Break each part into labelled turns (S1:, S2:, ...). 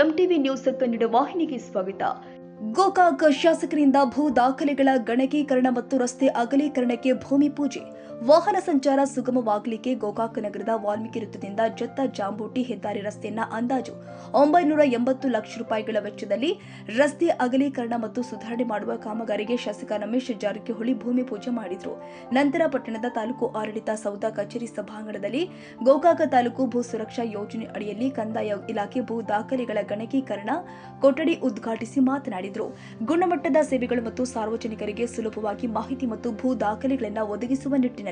S1: MTV news Kannada ವಾಹಿನಿಗೆ ಸ್ವಾಗತ. ಗೋಕಾಕ್ ಶಾಸಕರಿಂದ ಭೂ ದಾಖಲೆಗಳ ಗಣಕೀಕರಣ ಮತ್ತು ರಸ್ತೆ ಅಗಲೀಕರಣಕ್ಕೆ ಭೂಮಿ ಪೂಜೆ. ವಾಹನ ಸಂಚಾರ ಸುಗಮವಾಗಲಿಕ್ಕೆ ಗೋಕಾಕ್ ನಗರದ ವಾಲ್ಮೀಕಿ ವೃತ್ತದಿಂದ ಜತ್ತ ಜಾಂಬೋಟಿ ಹೆದ್ದಾರಿ ರಸ್ತೆಯನ್ನ ಅಂದಾಜು 980 ಲಕ್ಷ ರೂಪಾಯಿಗಳ ವೆಚ್ಚದಲ್ಲಿ ರಸ್ತೆ ಅಗಲೀಕರಣ ಮತ್ತು ಸುಧಾರಣೆ ಮಾಡುವ ಕಾಮಗಾರಿಗೆ ಶಾಸಕ ರಮೇಶ್ ಜಾರಕಿಹೊಳಿ ಭೂಮಿ ಪೂಜೆ ಮಾಡಿದರು. ನಂತರ ಪಟ್ಟಣದ ತಾಲೂಕು ಆಡಳಿತ ಸೌಧ ಕಚೇರಿ ಸಭಾಂಗಣದಲ್ಲಿ ಗೋಕಾಕ್ ತಾಲೂಕು ಭೂ ಸುರಕ್ಷಾ ಯೋಜನೆ ಅಡಿಯಲ್ಲಿ ಕಂದಾಯ ಇಲಾಖೆ ಭೂ ದಾಖಲೆಗಳ ಗಣಕೀಕರಣ ಕೊಠಡಿ ಉದ್ಘಾಟಿಸಿ ಮಾತನಾಡಿದರು. ಗುಣಮಟ್ಟದ ಸೇವೆಗಳು ಮತ್ತು ಸಾರ್ವಜನಿಕರಿಗೆ ಸುಲಭವಾಗಿ ಮಾಹಿತಿ ಮತ್ತು ಭೂ ದಾಖಲೆಗಳನ್ನು ಒದಗಿಸುವ ನಿಟ್ಟಿನಲ್ಲಿ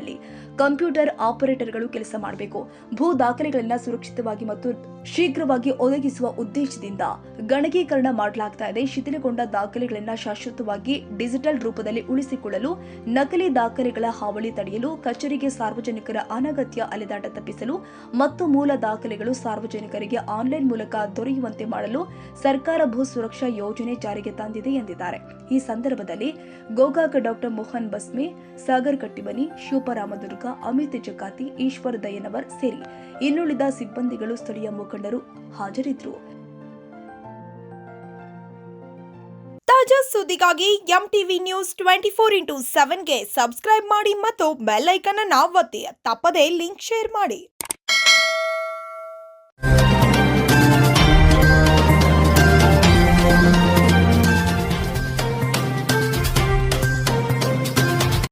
S1: ಕಂಪ್ಯೂಟರ್ ಆಪರೇಟರ್ಗಳು ಕೆಲಸ ಮಾಡಬೇಕು. ಭೂ ದಾಖಲೆಗಳನ್ನು ಸುರಕ್ಷಿತವಾಗಿ ಮತ್ತು ಶೀಘ್ರವಾಗಿ ಒದಗಿಸುವ ಉದ್ದೇಶದಿಂದ ಗಣಕೀಕರಣ ಮಾಡಲಾಗ್ತಾ ಇದೆ. ಶಿಥಿಲಗೊಂಡ ದಾಖಲೆಗಳನ್ನು ಶಾಶ್ವತವಾಗಿ ಡಿಜಿಟಲ್ ರೂಪದಲ್ಲಿ ಉಳಿಸಿಕೊಳ್ಳಲು, ನಕಲಿ ದಾಖಲೆಗಳ ಹಾವಳಿ ತಡೆಯಲು, ಕಚೇರಿಗೆ ಸಾರ್ವಜನಿಕರ ಅನಗತ್ಯ ಅಲೆದಾಟ ತಪ್ಪಿಸಲು ಮತ್ತು ಮೂಲ ದಾಖಲೆಗಳು ಸಾರ್ವಜನಿಕರಿಗೆ ಆನ್ಲೈನ್ ಮೂಲಕ ದೊರೆಯುವಂತೆ ಮಾಡಲು ಸರ್ಕಾರ ಭೂ ಸುರಕ್ಷಾ ಯೋಜನೆ ಜಾರಿಗೆ ತಂದಿದೆ ಎಂದಿದ್ದಾರೆ. ಈ ಸಂದರ್ಭದಲ್ಲಿ ಗೋಕಾಕ್ ಡಾಕ್ಟರ್ ಮೋಹನ್ ಬಸ್ಮೆ, ಸಾಗರ್ ಕಟ್ಟಿಮನಿ, ಶಿವಪರಾಮದುರ್ಗ, ಅಮಿತ್ ಜಕಾತಿ, ಈಶ್ವರ್ ದಯನವರ್ ಸೇರಿ ಇನ್ನುಳಿದ ಸಿಬ್ಬಂದಿಗಳು, ಸ್ಥಳೀಯ ಮುಖಂಡರು ಹಾಜರಿದ್ದರು.
S2: ತಾಜಾ ಸುದ್ದಿಗಾಗಿ ಎಂಟಿವಿ ನ್ಯೂಸ್ 24x7ಗೆ ಸಬ್ಸ್ಕ್ರೈಬ್ ಮಾಡಿ ಮತ್ತು ಬೆಲ್ ಐಕಾನ್ ಅನ್ನು ಒತ್ತಿ. ತಪ್ಪದೇ ಲಿಂಕ್ ಶೇರ್ ಮಾಡಿ.